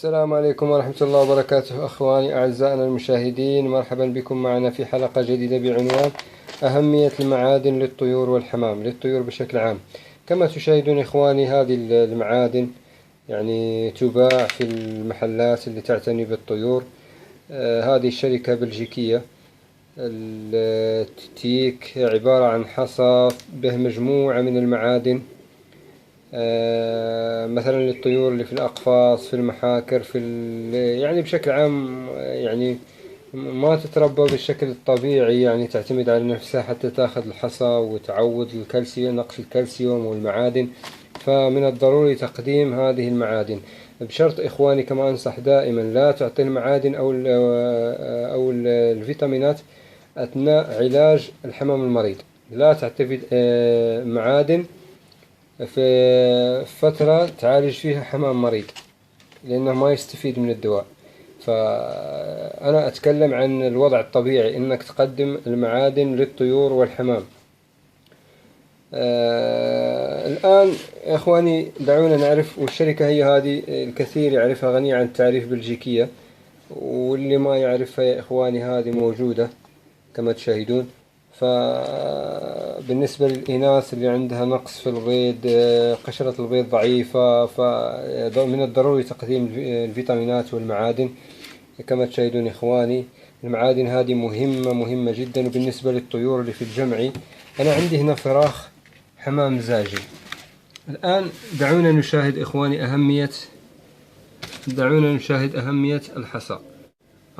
السلام عليكم ورحمة الله وبركاته. أخواني أعزائنا المشاهدين، مرحبا بكم معنا في حلقة جديدة بعنوان أهمية المعادن للطيور والحمام، للطيور بشكل عام. كما تشاهدون إخواني، هذه المعادن يعني تباع في المحلات اللي تعتني بالطيور. هذه الشركة بلجيكية، التيك، عبارة عن حصى به مجموعة من المعادن، مثلا للطيور اللي في الأقفاص، في المحاكر، يعني بشكل عام، يعني ما تتربى بالشكل الطبيعي، يعني تعتمد على نفسها حتى تاخذ الحصى وتعوض الكالسيوم، نقص الكالسيوم والمعادن. فمن الضروري تقديم هذه المعادن، بشرط إخواني كما أنصح دائما لا تعطي المعادن أو الفيتامينات أثناء علاج الحمام المريض. لا تعطي معادن في فترة تعالج فيها حمام مريض، لأنه ما يستفيد من الدواء. فأنا أتكلم عن الوضع الطبيعي، إنك تقدم المعادن للطيور والحمام. الآن يا إخواني دعونا نعرف، والشركة هي هذه الكثير يعرفها، غنية عن التعريف، بلجيكية، واللي ما يعرفها يا إخواني هذه موجودة كما تشاهدون. فبالنسبة للإناث اللي عندها نقص في البيض، قشرة البيض ضعيفة، فمن الضروري تقديم الفيتامينات والمعادن كما تشاهدون إخواني. المعادن هذه مهمة جدا. وبالنسبة للطيور اللي في الجمعي، أنا عندي هنا فراخ حمام زاجل. الآن دعونا نشاهد إخواني أهمية الحصى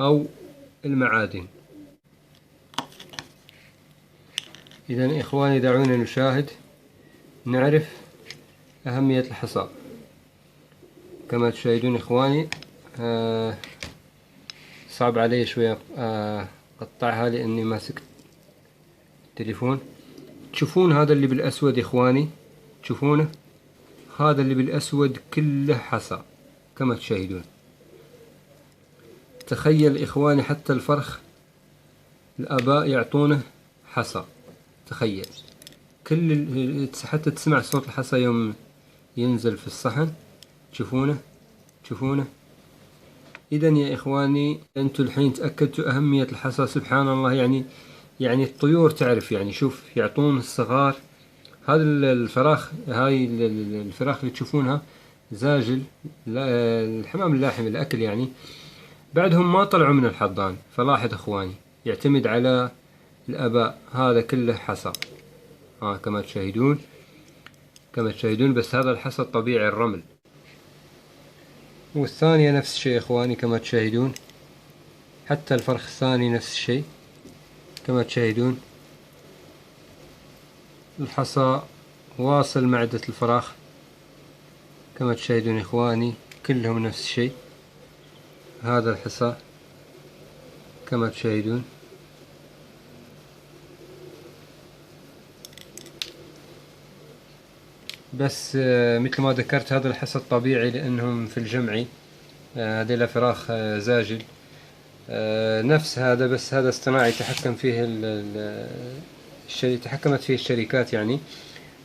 أو المعادن. إذن إخواني دعونا نشاهد، نعرف أهمية الحصى. كما تشاهدون إخواني، صعب علي شوية قطعها لأني ماسك التليفون. تشوفون هذا اللي بالأسود إخواني، تشوفونه؟ هذا اللي بالأسود كله حصى كما تشاهدون. تخيل إخواني، حتى الفرخ الآباء يعطونه حصى. تخيل حتى تسمع صوت الحصى يوم ينزل في الصحن. تشوفونه. إذن يا إخواني، أنتوا الحين تأكدتوا أهمية الحصى. سبحان الله، يعني الطيور تعرف، يعني شوف يعطون الصغار. هذا الفراخ، هاي الفراخ اللي تشوفونها زاجل، الحمام اللاحم الأكل، يعني بعدهم ما طلعوا من الحضان. فلاحظ إخواني، يعتمد على الآباء. هذا كله حصى كما تشاهدون، بس هذا الحصى الطبيعي، الرمل. والثانية نفس الشيء إخواني كما تشاهدون، حتى الفرخ الثاني نفس الشيء كما تشاهدون. الحصى واصل معدة الفراخ كما تشاهدون إخواني، كلهم نفس الشيء. هذا الحصى كما تشاهدون. بس مثل ما ذكرت، هذا الحصى الطبيعي لأنهم في الجمعي، هذه فراخ زاجل نفس هذا، بس هذا اصطناعي تحكم فيه تحكمت فيه الشركات يعني.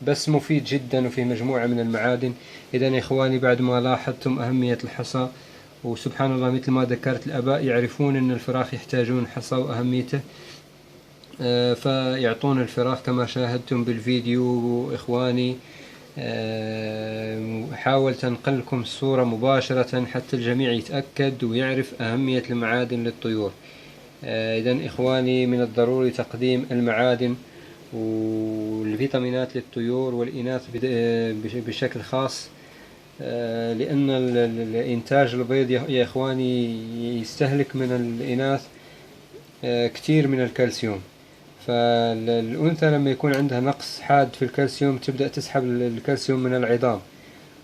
بس مفيد جدا وفيه مجموعة من المعادن. إذا يا إخواني، بعد ما لاحظتم أهمية الحصى، وسبحان الله مثل ما ذكرت الآباء يعرفون أن الفراخ يحتاجون حصى وأهميته، فيعطون الفراخ كما شاهدتم بالفيديو إخواني. حاولت أنقل لكم الصورة مباشرة حتى الجميع يتأكد ويعرف أهمية المعادن للطيور. إذن إخواني، من الضروري تقديم المعادن والفيتامينات للطيور والإناث بشكل خاص، لأن الإنتاج البيض يا إخواني يستهلك من الإناث كثير من الكالسيوم. فالأنثى لما يكون عندها نقص حاد في الكالسيوم تبدأ تسحب الكالسيوم من العظام،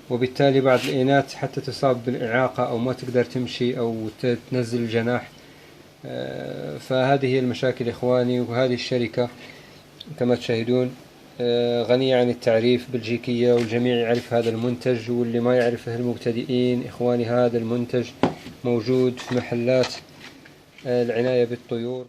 وبالتالي بعض الإناث حتى تصاب بالإعاقة أو ما تقدر تمشي أو تنزل الجناح. فهذه هي المشاكل إخواني. وهذه الشركة كما تشاهدون غنية عن التعريف، بلجيكية، والجميع يعرف هذا المنتج. واللي ما يعرفه المبتدئين إخواني، هذا المنتج موجود في محلات العناية بالطيور.